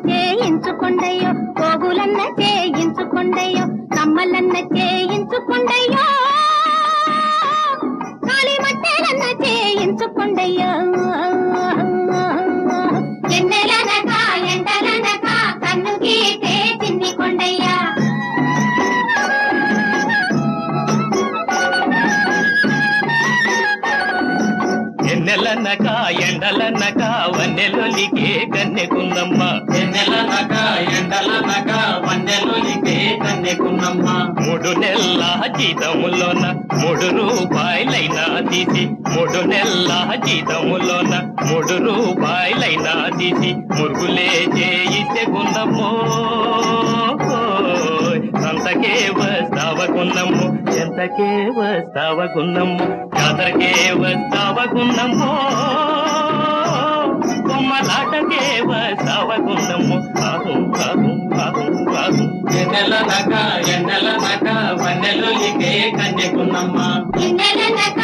చేయించుకొండయ్యో పోగులన్న చేయించుకొండయ్యో కమ్మలన్న చేయించుకొండయ్యో కాళీ మట్టెలన్న చేయించుకొండయ్యో ఎన్నెలనక ఎండలనక కన్ను గీటే చిన్ని కొండయ్యా ఎన్నెలనక ఎండలనక వన్నెలొలికే కన్నెకున్నమ్మ ఎన్నెలనక ఎండలనక వన్నెలొలికే కన్నెకున్నమ్మ 3 నెలల జీతములోన 3 రూపాయలైనా తీసి 3 నెలల జీతములోన 3 రూపాయలైనా తీసి మురుగులే చేయిస్తే గున్నమ్మో సంతకే వస్తావకున్నమ్ము ఎంతకే వస్తావకున్నమ్ము జాతరకే వస్తావకున్నమ్ము కొమ్మలాటకే వస్తావకున్నమ్ము ఆహు ఆహు ఆహు ఆహు ఎన్నెలనక ఎండలనక వన్నెలొలికే కన్నెకున్నమ్మ ఎన్నెలనక